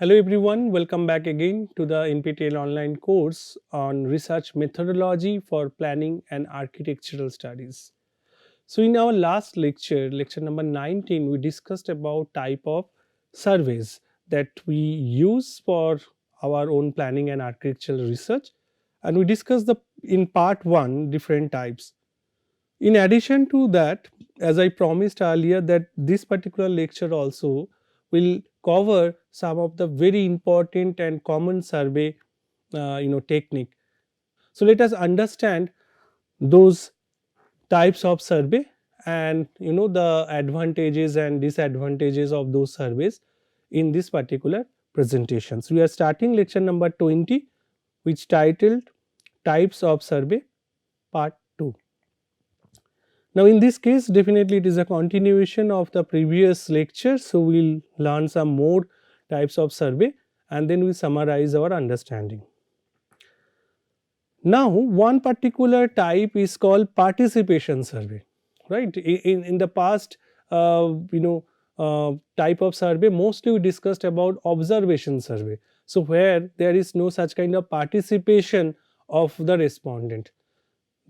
Hello everyone, welcome back again to the NPTEL online course on research methodology for planning and architectural studies. So in our last lecture, lecture number 19, we discussed about type of surveys that we use for our own planning and architectural research, and we discussed the in part 1 different types. In addition to that, as I promised earlier, that this particular lecture also will cover some of the very important and common survey technique. So let us understand those types of survey and the advantages and disadvantages of those surveys in this particular presentation. So we are starting lecture number 20, which titled types of survey part 2. Now in this case, definitely it is a continuation of the previous lecture. So we will learn some more types of survey and then we summarize our understanding. Now one particular type is called participation survey, right. In the past, type of survey mostly we discussed about observation survey. So where there is no such kind of participation of the respondent.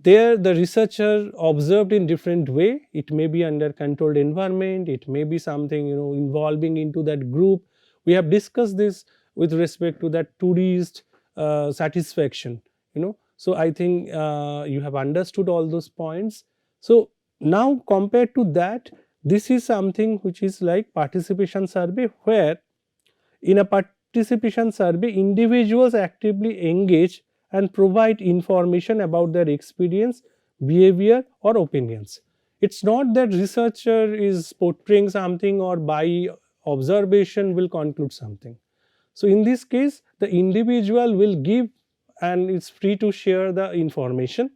There the researcher observed in different way. It may be under controlled environment, it may be something involving into that group. We have discussed this with respect to that tourist satisfaction. So I think you have understood all those points. So now compared to that, this is something which is like participation survey, where in a participation survey individuals actively engage and provide information about their experience, behavior or opinions. It's not that researcher is portraying something or by observation will conclude something. So in this case, the individual will give and is free to share the information,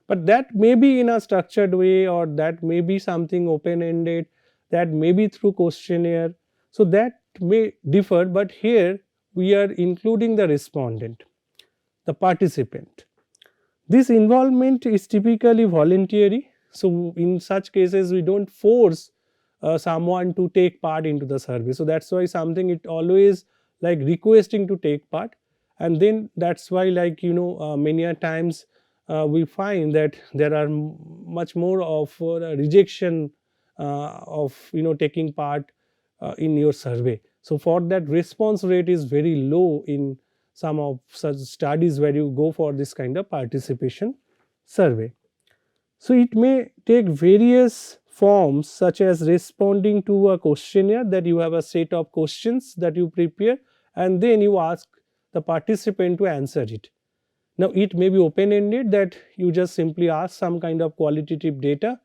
but that may be in a structured way, or that may be something open ended, that may be through questionnaire. So that may differ, but here we are including the respondent, the participant. This involvement is typically voluntary. So in such cases we don't force someone to take part into the survey. So that's why something it always like requesting to take part. And then that's why many a times we find that there are much more of rejection of taking part in your survey. So for that, response rate is very low in some of such studies where you go for this kind of participation survey. So it may take various forms, such as responding to a questionnaire, that you have a set of questions that you prepare and then you ask the participant to answer it. Now it may be open ended, that you just simply ask some kind of qualitative data,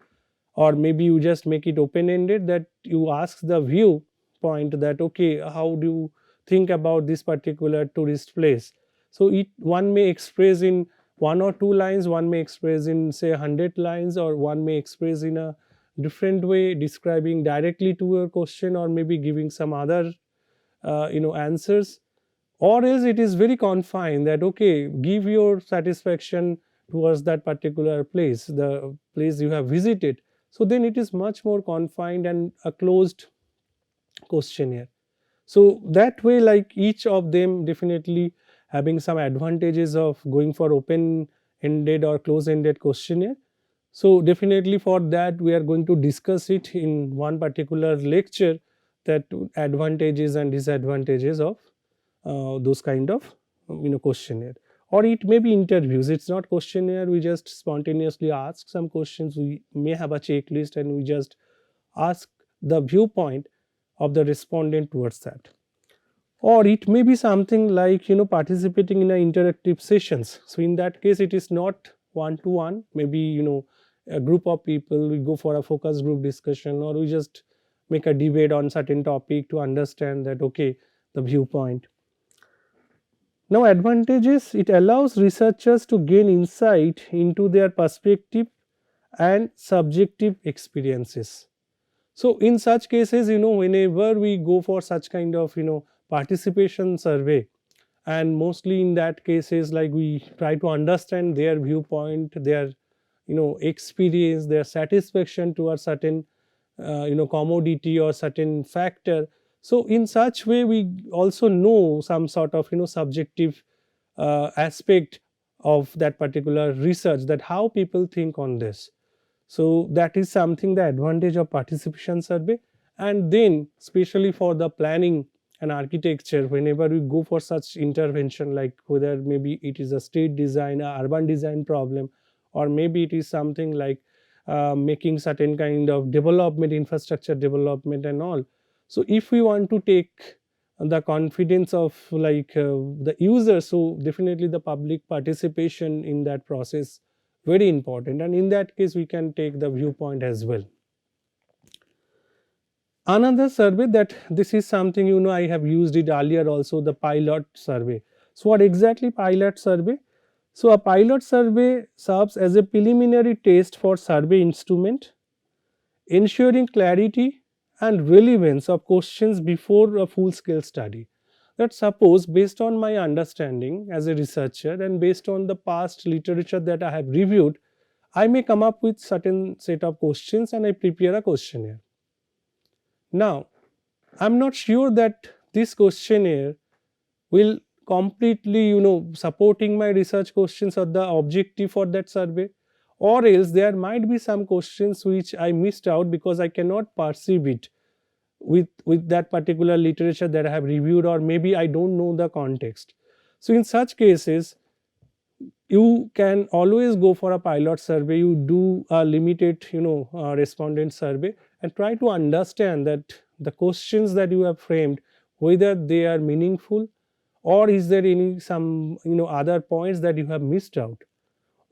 or maybe you just make it open ended, that you ask the viewpoint that okay, how do you think about this particular tourist place. So it one may express in one or two lines, one may express in say 100 lines, or one may express in a different way, describing directly to your question, or maybe giving some other answers. Or else it is very confined, that okay, give your satisfaction towards that particular place, the place you have visited. So then it is much more confined and a closed questionnaire. So that way, like each of them definitely having some advantages of going for open ended or close ended questionnaire. So definitely for that we are going to discuss it in one particular lecture, that advantages and disadvantages of those kind of questionnaire. Or it may be interviews, it's not questionnaire, we just spontaneously ask some questions, we may have a checklist and we just ask the viewpoint of the respondent towards that. Or it may be something like participating in a interactive sessions. So in that case it is not one to one, maybe a group of people, we go for a focus group discussion, or we just make a debate on certain topic to understand that okay, the viewpoint. Now advantages, it allows researchers to gain insight into their perspective and subjective experiences. So in such cases, whenever we go for such kind of participation survey, and mostly in that cases, like we try to understand their viewpoint, their experience, their satisfaction to a certain commodity or certain factor. So in such way we also know some sort of subjective aspect of that particular research, that how people think on this. So that is something the advantage of participation survey. And then especially for the planning and architecture, whenever we go for such intervention, like whether maybe it is a state design, a urban design problem, or maybe it is something like making certain kind of development, infrastructure development and all. So if we want to take the confidence of the user, so definitely the public participation in that process very important, and in that case we can take the viewpoint as well. Another survey, that this is something I have used it earlier also, the pilot survey. So what exactly pilot survey? So a pilot survey serves as a preliminary test for survey instrument, ensuring clarity and relevance of questions before a full scale study. That suppose, based on my understanding as a researcher and based on the past literature that I have reviewed, I may come up with certain set of questions and I prepare a questionnaire. Now, I'm not sure that this questionnaire will completely supporting my research questions or the objective for that survey, or else there might be some questions which I missed out because I cannot perceive it with that particular literature that I have reviewed, or maybe I don't know the context. So in such cases you can always go for a pilot survey. You do a limited respondent survey and try to understand that the questions that you have framed, whether they are meaningful, or is there any some other points that you have missed out,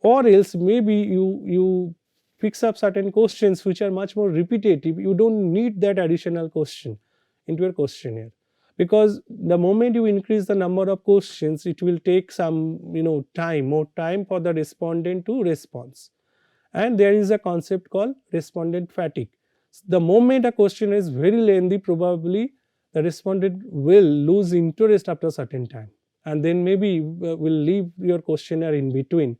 or else maybe you fix up certain questions which are much more repetitive. You don't need that additional question into your questionnaire, because the moment you increase the number of questions, it will take some more time for the respondent to response. And there is a concept called respondent fatigue. The moment a question is very lengthy, probably the respondent will lose interest after a certain time, and then maybe will leave your questionnaire in between.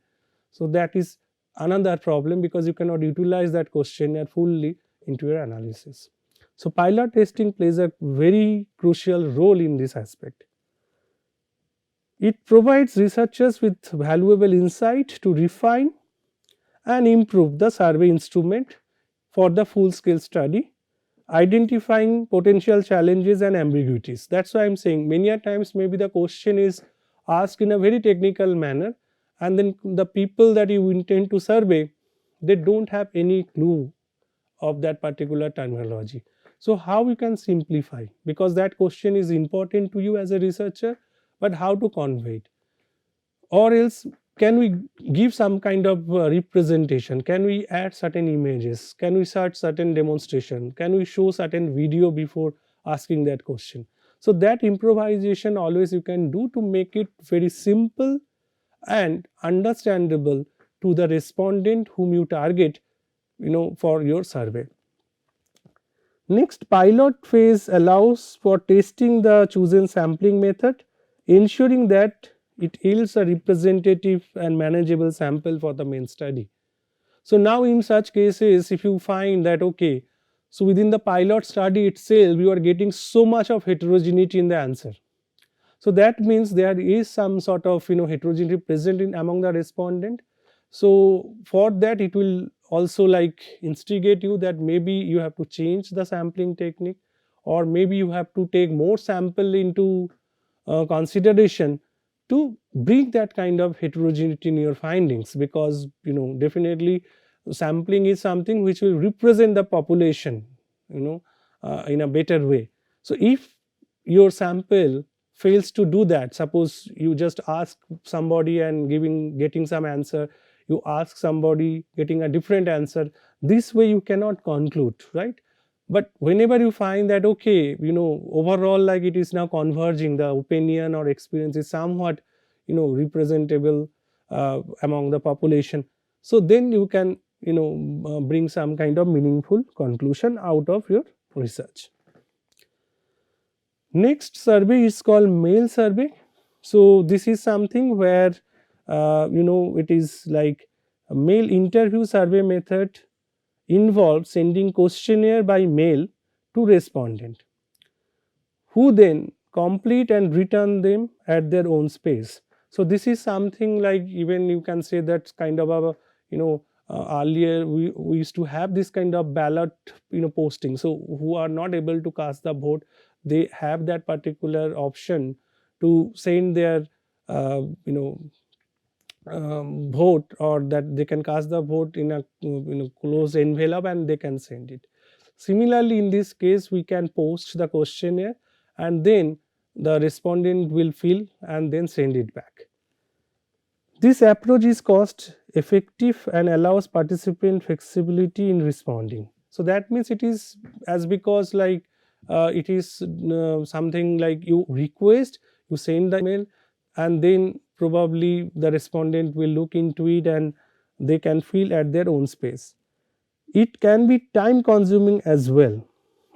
So that is another problem, because you cannot utilize that questionnaire fully into your analysis. So pilot testing plays a very crucial role in this aspect. It provides researchers with valuable insight to refine and improve the survey instrument for the full scale study, identifying potential challenges and ambiguities. That's why I'm saying many a times maybe the question is asked in a very technical manner, and then the people that you intend to survey, they don't have any clue of that particular terminology. So how you can simplify, because that question is important to you as a researcher, but how to convey it? Or else, can we give some kind of representation? Can we add certain images? Can we search certain demonstration? Can we show certain video before asking that question? So that improvisation always you can do to make it very simple and understandable to the respondent whom you target for your survey. Next, pilot phase allows for testing the chosen sampling method, ensuring that it yields a representative and manageable sample for the main study. So now in such cases, if you find that okay, so within the pilot study itself you are getting so much of heterogeneity in the answer. So that means there is some sort of heterogeneity present in among the respondent. So for that it will also like instigate you that maybe you have to change the sampling technique, or maybe you have to take more sample into consideration to bring that kind of heterogeneity in your findings, because definitely sampling is something which will represent the population in a better way. So if your sample fails to do that, suppose you just ask somebody and getting some answer, you ask somebody getting a different answer, this way you cannot conclude, right? But whenever you find that okay, overall like it is now converging, the opinion or experience is somewhat representable among the population, so then you can bring some kind of meaningful conclusion out of your research. Next survey is called mail survey. So this is something where it is like a mail interview survey method involves sending questionnaire by mail to respondent. who then complete and return them at their own space. So this is something like, even you can say that's kind of a, earlier we used to have this kind of ballot posting. So who are not able to cast the vote, they have that particular option to send their vote, or that they can cast the vote in a closed envelope and they can send it. Similarly, in this case, we can post the questionnaire and then the respondent will fill and then send it back. This approach is cost effective and allows participant flexibility in responding. So that means it is as because like it is something like you request, you send the email, and then probably the respondent will look into it and they can fill at their own space. It can be time consuming as well,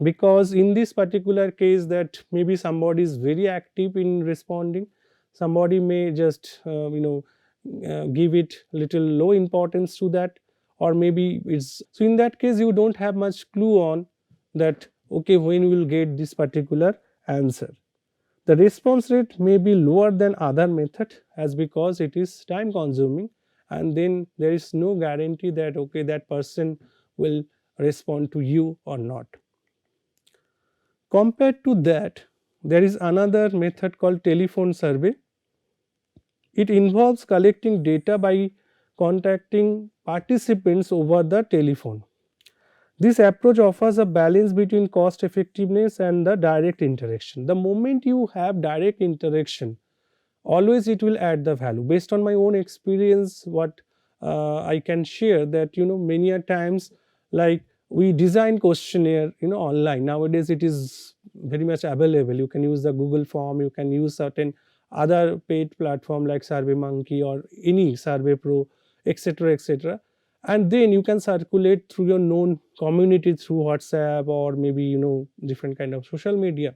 because in this particular case that maybe somebody is very active in responding, somebody may just give it little low importance to that, or maybe it's, so in that case you don't have much clue on that, okay, when you will get this particular answer. The response rate may be lower than other method as because it is time consuming, and then there is no guarantee that okay, that person will respond to you or not. Compared to that, there is another method called telephone survey. It involves collecting data by contacting participants over the telephone. This approach offers a balance between cost effectiveness and the direct interaction. The moment you have direct interaction, always it will add the value. Based on my own experience, what I can share that many a times, like we design questionnaire online. Nowadays it is very much available. You can use the Google form, you can use certain other paid platform like SurveyMonkey or any Survey Pro, etc., etc., and then you can circulate through your known community through WhatsApp or maybe different kind of social media.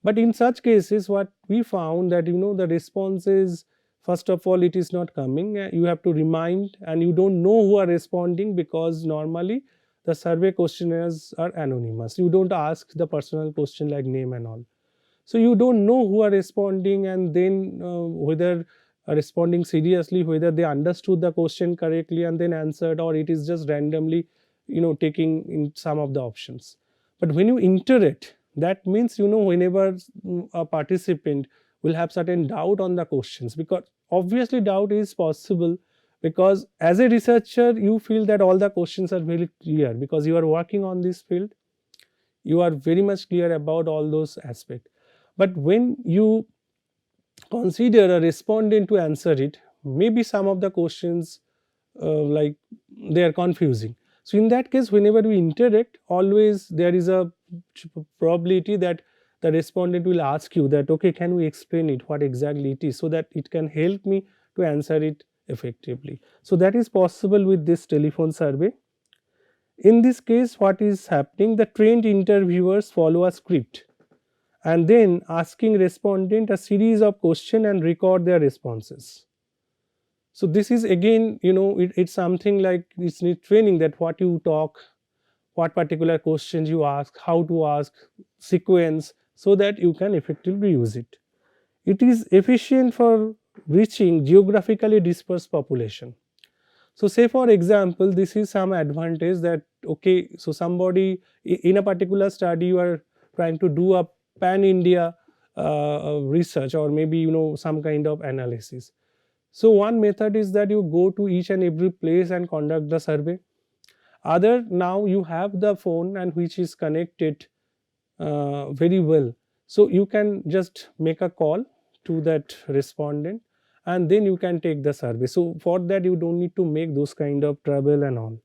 But in such cases, what we found that the response is, first of all, it is not coming. You have to remind, and you don't know who are responding, because normally the survey questionnaires are anonymous. You don't ask the personal question like name and all. So you don't know who are responding, and then whether responding seriously, whether they understood the question correctly and then answered, or it is just randomly taking in some of the options. But when you interact, that means whenever a participant will have certain doubt on the questions, because obviously doubt is possible, because as a researcher you feel that all the questions are very clear because you are working on this field, you are very much clear about all those aspects. But when you consider a respondent to answer it, maybe some of the questions like they are confusing. So in that case, whenever we interact, always there is a probability that the respondent will ask you that, okay, can we explain it, what exactly it is, so that it can help me to answer it effectively. So that is possible with this telephone survey. In this case, what is happening, the trained interviewers follow a script and then asking respondent a series of questions and record their responses. So this is again it's something like it's need training, that what you talk, what particular questions you ask, how to ask, sequence, so that you can effectively use it. It is efficient for reaching geographically dispersed population. So say for example, this is some advantage that, okay, so somebody in a particular study you are trying to do a pan India research, or maybe some kind of analysis. So one method is that you go to each and every place and conduct the survey. Other, now you have the phone and which is connected very well, so you can just make a call to that respondent and then you can take the survey. So for that you don't need to make those kind of travel and all.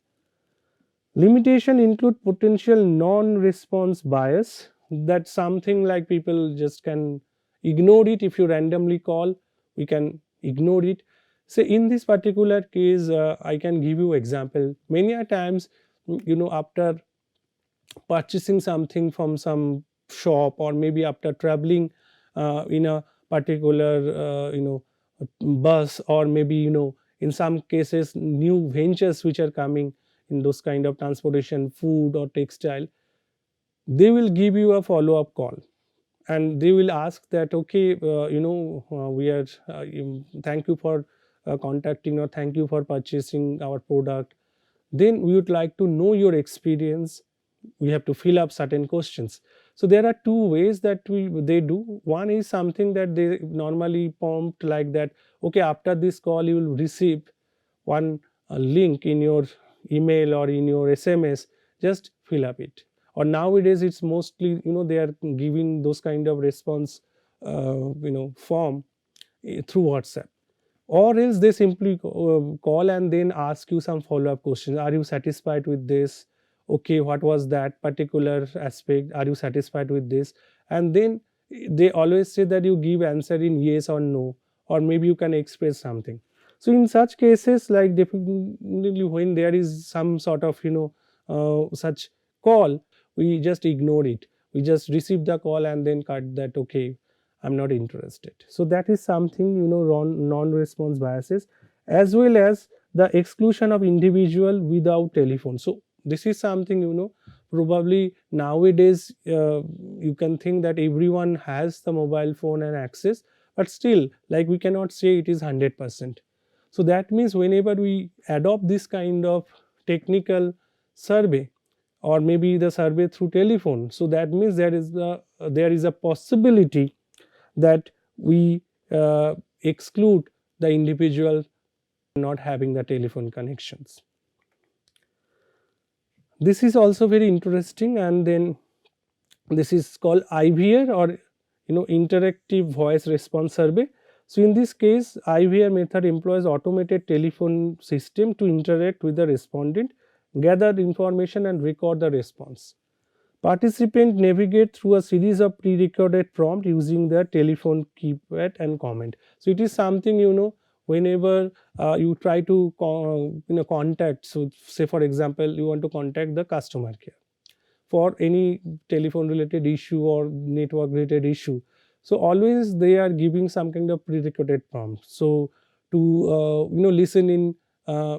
Limitation include potential non-response bias, that something like people just can ignore it. If you randomly call, we can ignore it. So in this particular case, I can give you example. Many a times, after purchasing something from some shop, or maybe after traveling in a particular bus, or maybe in some cases new ventures which are coming in those kind of transportation, food or textile, they will give you a follow up call. and they will ask that, okay, we are thank you for contacting, or thank you for purchasing our product. Then we would like to know your experience. We have to fill up certain questions. So there are two ways that they do. One is something that they normally prompt like that, okay, after this call you will receive one link in your email or in your SMS, just fill up it. Or nowadays it's mostly, they are giving those kind of response form through WhatsApp. Or else they simply call and then ask you some follow up questions. Are you satisfied with this? Okay, what was that particular aspect? Are you satisfied with this? And then they always say that you give answer in yes or no, or maybe you can express something. So in such cases, like definitely when there is some sort of such call, we just ignore it. We just receive the call and then cut that, okay, I'm not interested. So that is something, non-response biases, as well as the exclusion of individual without telephone. So this is something, probably nowadays you can think that everyone has the mobile phone and access, but still, like, we cannot say it is 100%. So that means whenever we adopt this kind of technical survey, or maybe the survey through telephone, so that means there is a possibility that we exclude the individual not having the telephone connections. This is also very interesting, and then this is called IVR, or interactive voice response survey. So in this case, IVR method employs automated telephone system to interact with the respondent, gather information and record the response. Participants navigate through a series of pre-recorded prompts using their telephone keypad and comment. So it is something, whenever you try to contact. So say for example, you want to contact the customer care for any telephone related issue or network related issue. So always they are giving some kind of pre-recorded prompt. So to listen in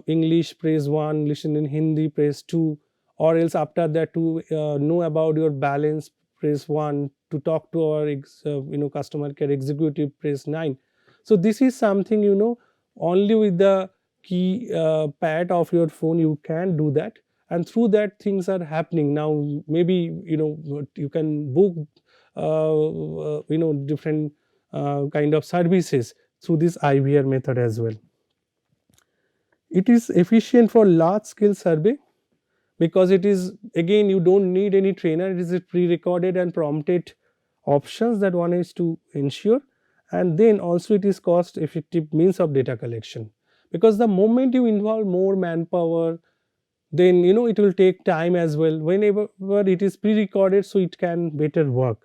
English, press 1, listen in Hindi, press 2, or else after that to know about your balance, press 1, to talk to our customer care executive, press 9. So this is something, only with the key pad of your phone you can do that, and through that things are happening. Now maybe you can book different kind of services through this IVR method as well. It is efficient for large scale survey because it is, again, you don't need any trainer. It is a pre-recorded and prompted options that one is to ensure, and then also it is cost effective means of data collection, because the moment you involve more manpower, then it will take time as well. Whenever it is pre-recorded, so it can better work.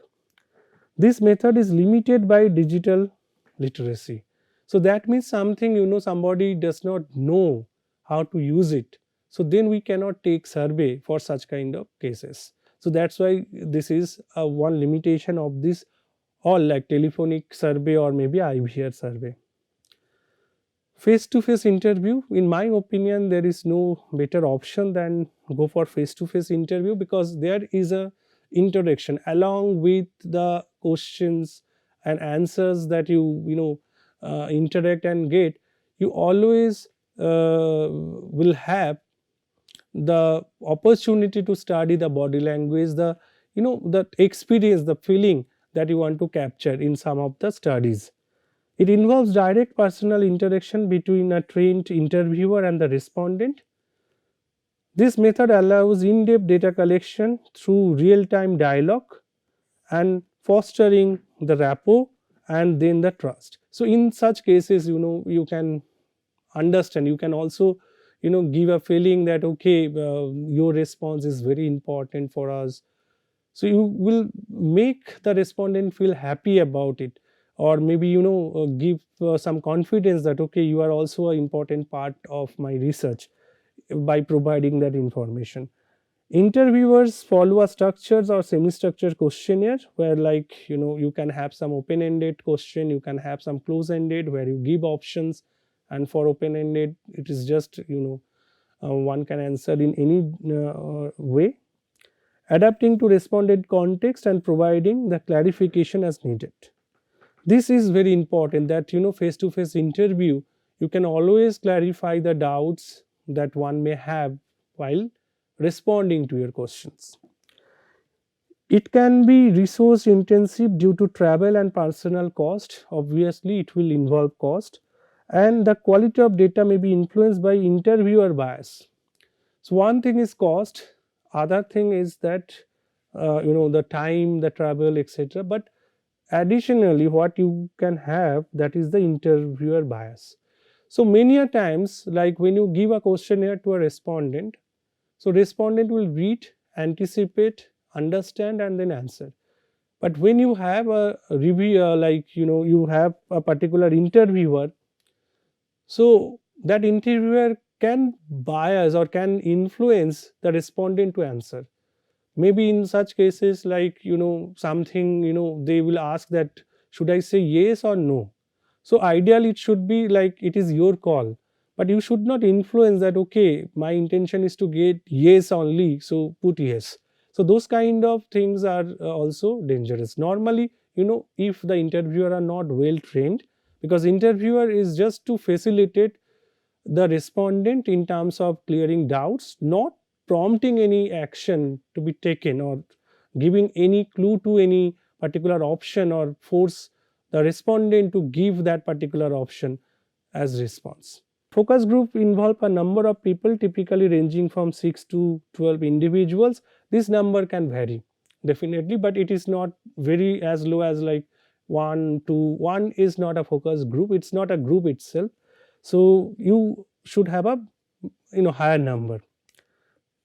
This method is limited by digital literacy. So that means something, somebody does not know how to use it, so then we cannot take survey for such kind of cases. So that's why this is one limitation of this, or like telephonic survey or maybe IVR survey. Face to face interview, in my opinion, there is no better option than go for face to face interview, because there is a interaction along with the questions and answers that interact and get. You always will have the opportunity to study the body language, the experience, the feeling that you want to capture in some of the studies. It involves direct personal interaction between a trained interviewer and the respondent. This method allows in-depth data collection through real-time dialogue and fostering the rapport and then the trust. So in such cases, you can understand, you can also give a feeling that, okay, your response is very important for us. So you will make the respondent feel happy about it, or maybe give some confidence that, okay, you are also an important part of my research by providing that information. Interviewers follow a structured or semi-structured questionnaire, where, like, you can have some open-ended question, you can have some close-ended where you give options, and for open-ended it is just one can answer in any way. adapting to respondent context and providing the clarification as needed. This is very important that face to face interview, you can always clarify the doubts that one may have while responding to your questions. It can be resource intensive due to travel and personal cost. Obviously, it will involve cost, and the quality of data may be influenced by interviewer bias. So, one thing is cost, other thing is that the time, the travel, etc. But additionally, what you can have, that is the interviewer bias. So, many a times, like when you give a questionnaire to a respondent, so respondent will read, anticipate, understand, and then answer. But when you have a reviewer, like you have a particular interviewer, so that interviewer can bias or can influence the respondent to answer. Maybe in such cases, like something, they will ask that should I say yes or no. So ideally it should be like it is your call, but you should not influence that, okay, my intention is to get yes only, so put yes. So those kind of things are also dangerous. Normally, if the interviewer are not well trained, because interviewer is just to facilitate the respondent in terms of clearing doubts, not prompting any action to be taken or giving any clue to any particular option or force the respondent to give that particular option as response. Focus group involve a number of people, typically ranging from 6 to 12 individuals. This number can vary definitely, but it is not very as low as like 1 to 1 is not a focus group, it's not a group itself. So you should have a higher number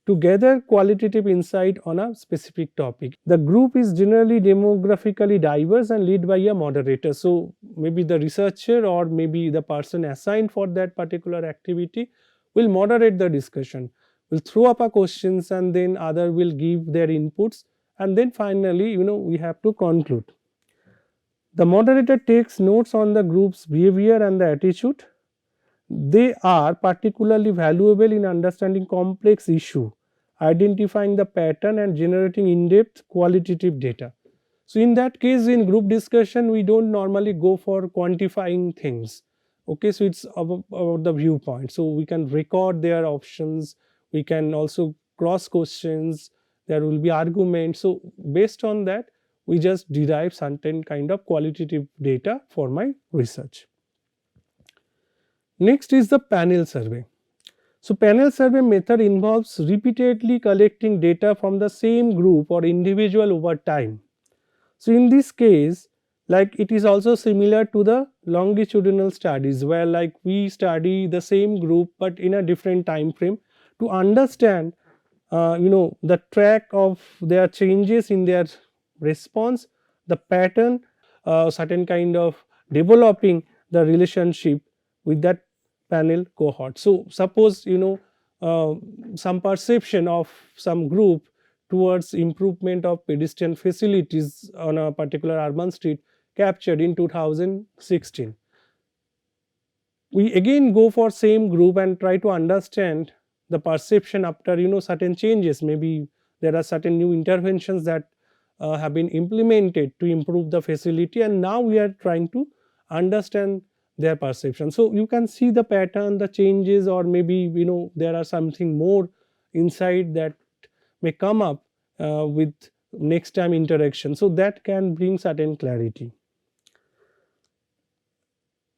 to gather qualitative insight on a specific topic. The group is generally demographically diverse and led by a moderator. So maybe the researcher or maybe the person assigned for that particular activity will moderate the discussion, will throw up a questions, and then other will give their inputs, and then finally we have to conclude. The moderator takes notes on the group's behavior and the attitude. They are particularly valuable in understanding complex issue, identifying the pattern, and generating in-depth qualitative data. So in that case, in group discussion, we don't normally go for quantifying things. Okay, so it's about the viewpoint. So we can record their options, we can also cross questions, there will be arguments. So based on that, we just derive certain kind of qualitative data for my research. Next is the panel survey. So panel survey method involves repeatedly collecting data from the same group or individual over time. So in this case, like it is also similar to the longitudinal studies, where like we study the same group but in a different time frame to understand the track of their changes in their response, the pattern, certain kind of developing the relationship with that panel cohort. So suppose some perception of some group towards improvement of pedestrian facilities on a particular urban street captured in 2016. We again go for same group and try to understand the perception after certain changes. Maybe there are certain new interventions that have been implemented to improve the facility, and now we are trying to understand their perception. So you can see the pattern, the changes, or maybe there are something more inside that may come up with next time interaction. So that can bring certain clarity.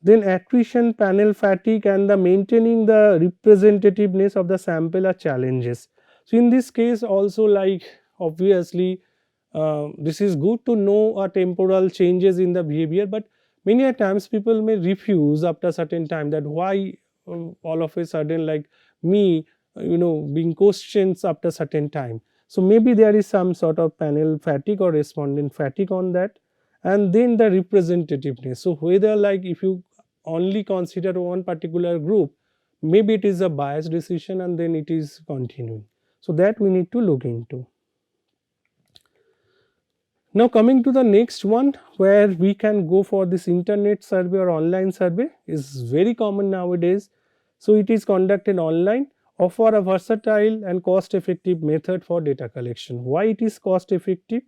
Then attrition, panel fatigue, and the maintaining the representativeness of the sample are challenges. So in this case also, like obviously this is good to know temporal changes in the behavior, but many a times people may refuse after certain time that why all of a sudden like me being questions after certain time. So maybe there is some sort of panel fatigue or respondent fatigue on that. And then the representativeness. So whether like if you only consider one particular group, maybe it is a biased decision and then it is continuing. So that we need to look into. Now coming to the next one, where we can go for this internet survey or online survey, is very common nowadays. So it is conducted online offer a versatile and cost effective method for data collection. Why it is cost effective?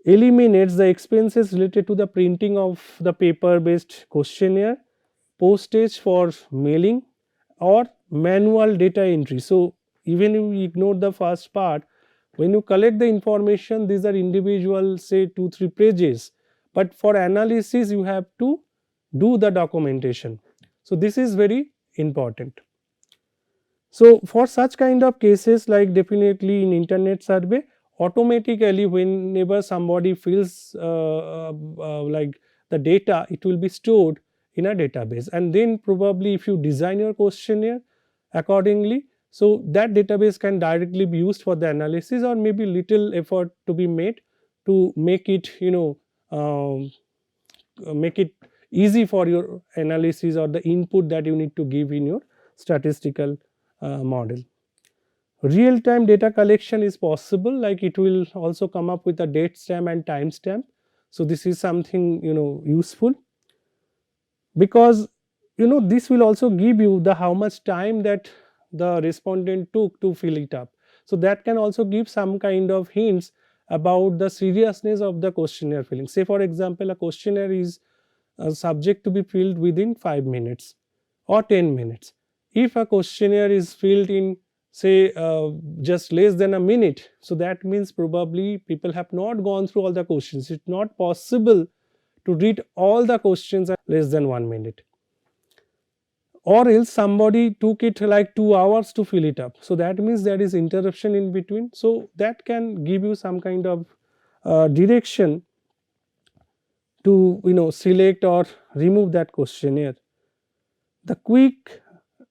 Eliminates the expenses related to the printing of the paper based questionnaire, postage for mailing, or manual data entry. So, even if we ignore the first part, when you collect the information, these are individual, say 2-3 pages, but for analysis you have to do the documentation. So, this is very important. So, for such kind of cases, like definitely in internet survey, automatically whenever somebody fills like the data, it will be stored in a database, and then probably if you design your questionnaire accordingly, so that database can directly be used for the analysis, or maybe little effort to be made to make it, make it easy for your analysis or the input that you need to give in your statistical model. Real time data collection is possible, like it will also come up with a date stamp and time stamp. So, this is something useful, because this will also give you the how much time that the respondent took to fill it up. So, that can also give some kind of hints about the seriousness of the questionnaire filling. Say for example, a questionnaire is subject to be filled within 5 minutes or 10 minutes. If a questionnaire is filled in, say just less than a minute, so that means probably people have not gone through all the questions. It's not possible to read all the questions in less than 1 minute, or else somebody took it like 2 hours to fill it up. So, that means there is interruption in between. So, that can give you some kind of direction to select or remove that questionnaire. The quick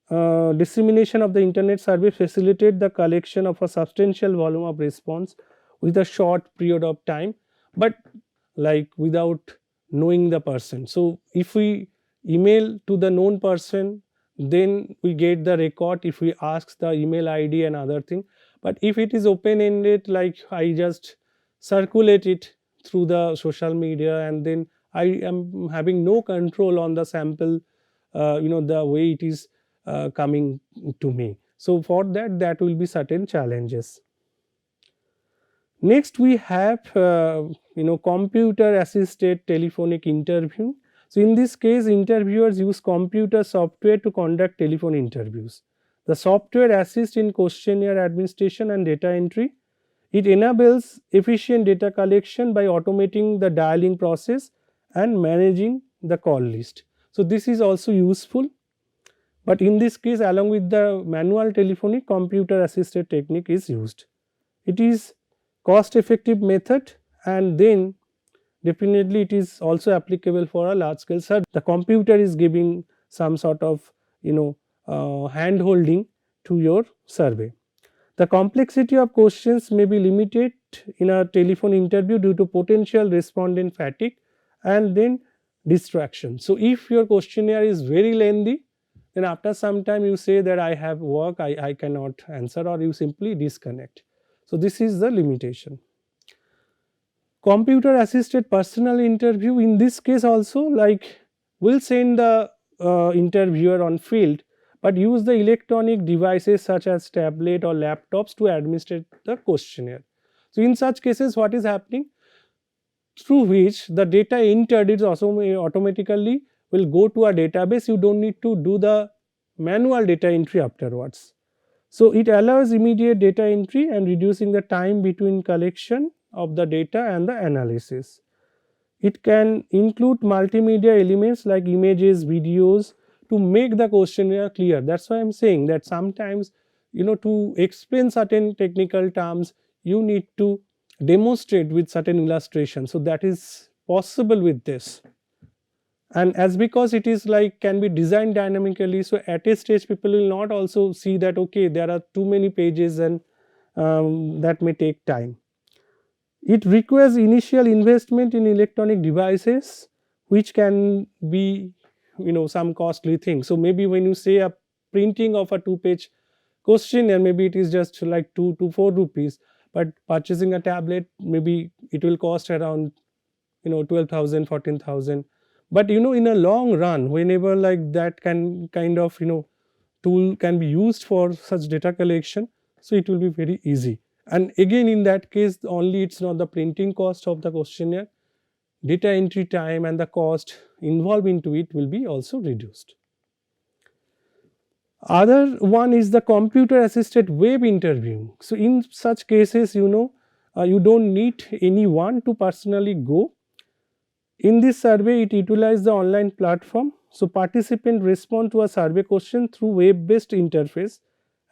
dissemination of the internet survey facilitate the collection of a substantial volume of response with a short period of time, but like without knowing the person. So, if we email to the known person, then we get the record if we ask the email ID and other thing. But if it is open ended, like I just circulate it through the social media, and then I am having no control on the sample, the way it is coming to me. So, for that will be certain challenges. Next we have computer assisted telephonic interview. So, in this case interviewers use computer software to conduct telephone interviews. The software assists in questionnaire administration and data entry. It enables efficient data collection by automating the dialing process and managing the call list. So, this is also useful, but in this case along with the manual telephony, computer assisted technique is used. It is cost effective method, and then definitely it is also applicable for a large scale survey. The computer is giving some sort of hand holding to your survey. The complexity of questions may be limited in a telephone interview due to potential respondent fatigue and then distraction. So, if your questionnaire is very lengthy, then after some time you say that I have work, I cannot answer, or you simply disconnect. So, this is the limitation. Computer assisted personal interview, in this case also, like will send the interviewer on field, but use the electronic devices such as tablet or laptops to administer the questionnaire. So, in such cases what is happening, through which the data entered is also automatically will go to a database. You do not need to do the manual data entry afterwards. So, it allows immediate data entry and reducing the time between collection of the data and the analysis. It can include multimedia elements like images, videos to make the questionnaire clear. That is why I am saying that sometimes to explain certain technical terms you need to demonstrate with certain illustrations. So, that is possible with this. And as because it is like can be designed dynamically, so at a stage people will not also see that okay there are too many pages, and that may take time. It requires initial investment in electronic devices, which can be some costly thing. So, maybe when you say a printing of a 2-page questionnaire, maybe it is just like 2 to 4 rupees, but purchasing a tablet maybe it will cost around 12,000, 14,000. But in a long run, whenever like that can kind of tool can be used for such data collection, so it will be very easy. And again, in that case, only it's not the printing cost of the questionnaire, data entry time and the cost involved into it will be also reduced. Other one is the computer assisted web interviewing. So in such cases, you don't need anyone to personally go. In this survey, it utilizes the online platform. So participants respond to a survey question through web based interface,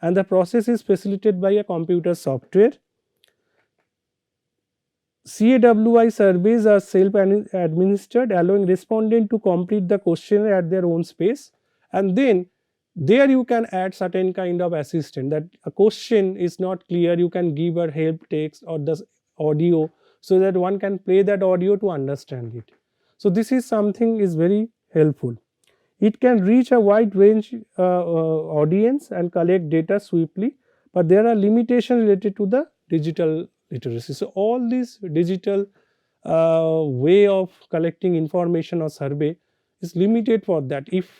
and the process is facilitated by a computer software. CAWI surveys are self administered, allowing respondent to complete the questionnaire at their own space, and then there you can add certain kind of assistant, that a question is not clear, you can give a help text or the audio, so that one can play that audio to understand it. So this is something is very helpful. It can reach a wide range audience and collect data swiftly, but there are limitations related to the digital literacy. So all this digital way of collecting information or survey is limited for that. If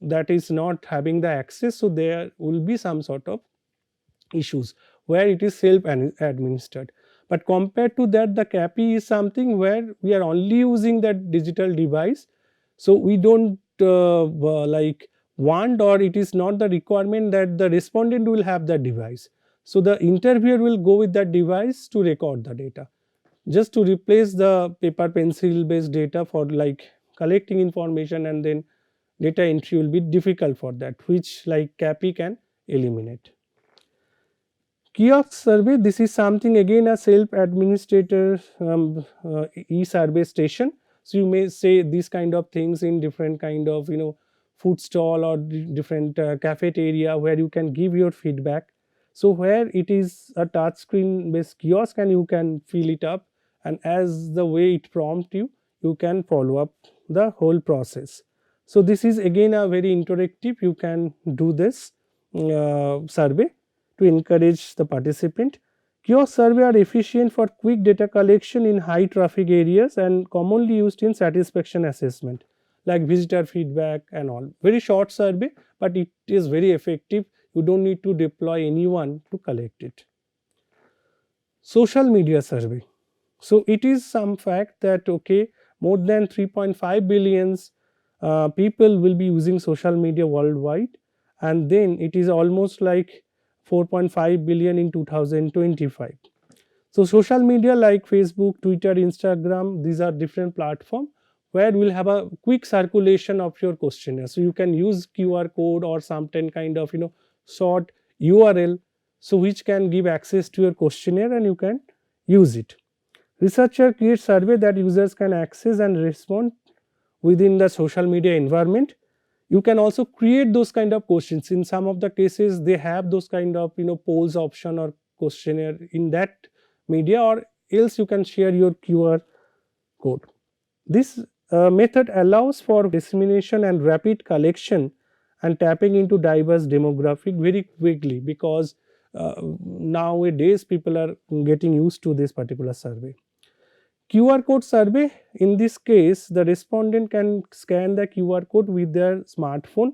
that is not having the access, so there will be some sort of issues where it is self administered. But compared to that, the CAPI is something where we are only using that digital device, so we don't like want, or it is not the requirement that the respondent will have that device. So the interviewer will go with that device to record the data, just to replace the paper pencil based data for like collecting information, and then data entry will be difficult for that, which like CAPI can eliminate. Kiosk survey, this is something again a self administrator e-survey station. So you may say these kind of things in different kind of food stall or different cafeteria where you can give your feedback. So where it is a touch screen based kiosk and you can fill it up, and as the way it prompt you, you can follow up the whole process. So this is again a very interactive, you can do this survey to encourage the participant. Kiosk survey are efficient for quick data collection in high traffic areas and commonly used in satisfaction assessment like visitor feedback and all. Very short survey, but it is very effective. You don't need to deploy anyone to collect it. Social media survey. So it is some fact that okay, more than 3.5 billions people will be using social media worldwide, and then it is almost like 4.5 billion in 2025. So social media like Facebook, Twitter, Instagram, these are different platforms where we will have a quick circulation of your questionnaire. So you can use QR code or some kind of short URL, so which can give access to your questionnaire and you can use it. Researcher creates survey that users can access and respond within the social media environment. You can also create those kind of questions. In some of the cases they have those kind of polls option or questionnaire in that media, or else you can share your QR code. This method allows for dissemination and rapid collection and tapping into diverse demographic very quickly, because nowadays people are getting used to this particular survey. QR code survey, in this case the respondent can scan the QR code with their smartphone,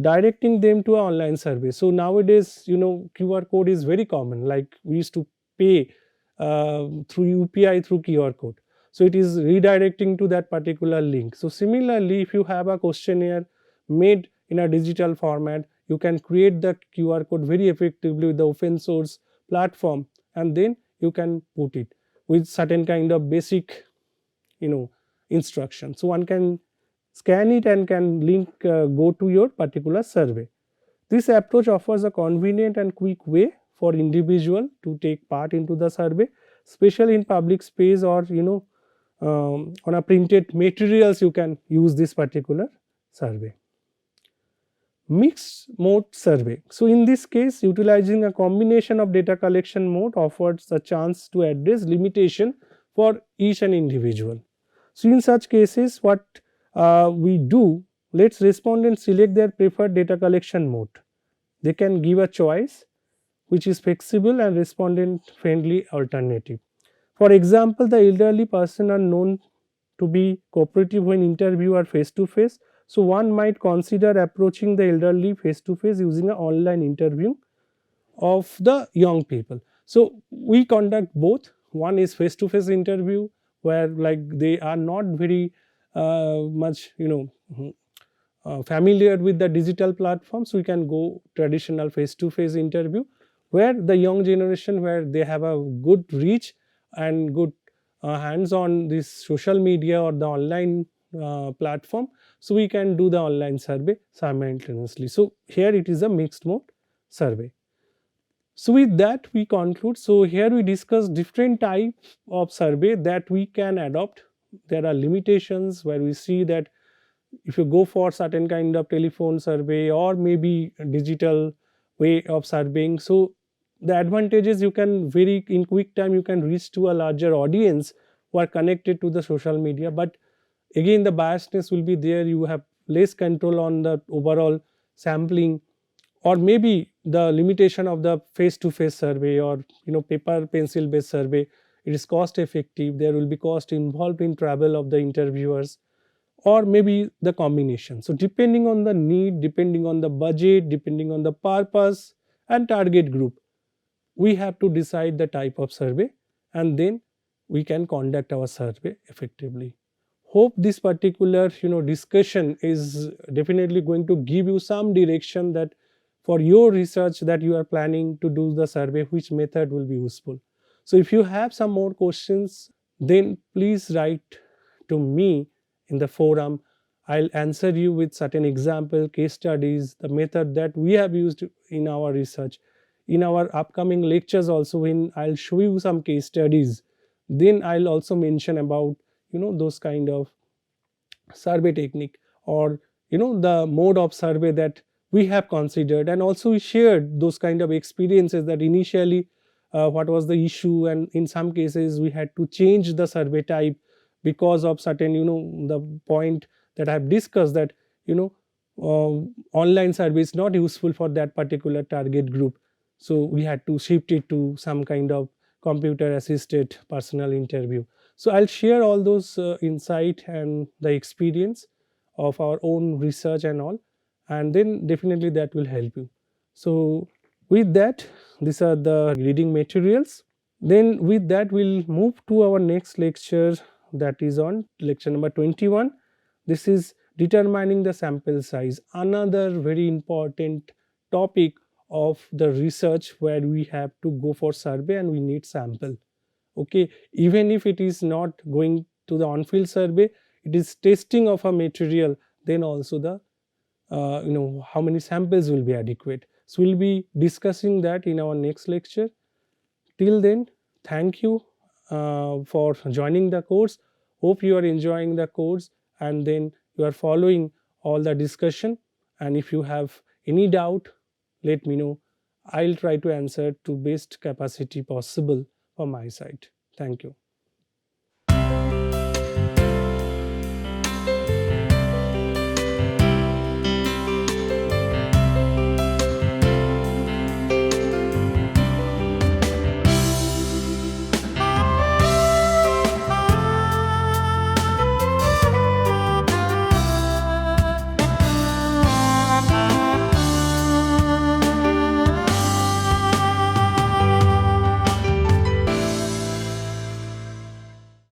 directing them to an online survey. So nowadays QR code is very common, like we used to pay through UPI through QR code. So it is redirecting to that particular link. So similarly, if you have a questionnaire made in a digital format, you can create the QR code very effectively with the open source platform, and then you can put it with certain kind of basic instructions. So one can scan it and can link go to your particular survey. This approach offers a convenient and quick way for individual to take part into the survey, especially in public space, or on a printed materials you can use this particular survey. Mixed mode survey. So in this case, utilizing a combination of data collection mode offers a chance to address limitation for each and individual. So in such cases, what we do, let's respondents select their preferred data collection mode. They can give a choice which is flexible and respondent friendly alternative. For example, the elderly person are known to be cooperative when interview are face to face, So one might consider approaching the elderly face to face using an online interview of the young people. So we conduct both. One is face to face interview, where like they are not very much familiar with the digital platforms. We can go traditional face to face interview, where the young generation, where they have a good reach and good hands on this social media or the online platform. So we can do the online survey simultaneously. So here it is a mixed mode survey. So with that we conclude. So here we discuss different types of survey that we can adopt. There are limitations where we see that if you go for certain kind of telephone survey or maybe a digital way of surveying, so the advantages, you can very in quick time you can reach to a larger audience who are connected to the social media. But again the biasness will be there, you have less control on the overall sampling, or maybe the limitation of the face to face survey or paper pencil based survey. It is cost effective, there will be cost involved in travel of the interviewers, or maybe the combination. So depending on the need, depending on the budget, depending on the purpose and target group, we have to decide the type of survey, and then we can conduct our survey effectively. Hope this particular discussion is definitely going to give you some direction that for your research that you are planning to do the survey, which method will be useful. So if you have some more questions, then please write to me in the forum. I'll answer you with certain example case studies, the method that we have used in our research. In our upcoming lectures also, when I'll show you some case studies, then I'll also mention about those kind of survey technique, or the mode of survey that we have considered, and also we shared those kind of experiences that initially what was the issue, and in some cases we had to change the survey type because of certain the point that I have discussed, that online survey is not useful for that particular target group. So we had to shift it to some kind of computer assisted personal interview. So I'll share all those insight and the experience of our own research and all, and then definitely that will help you. So with that, these are the reading materials. Then with that we'll move to our next lecture, that is on lecture number 21. This is determining the sample size, another very important topic of the research, where we have to go for survey and we need sample. Okay, even if it is not going to the on field survey, it is testing of a material, then also the how many samples will be adequate. So we'll be discussing that in our next lecture. Till then, thank you for joining the course. Hope you are enjoying the course, and then you are following all the discussion. And if you have any doubt, let me know. I'll try to answer to best capacity possible from my side. Thank you.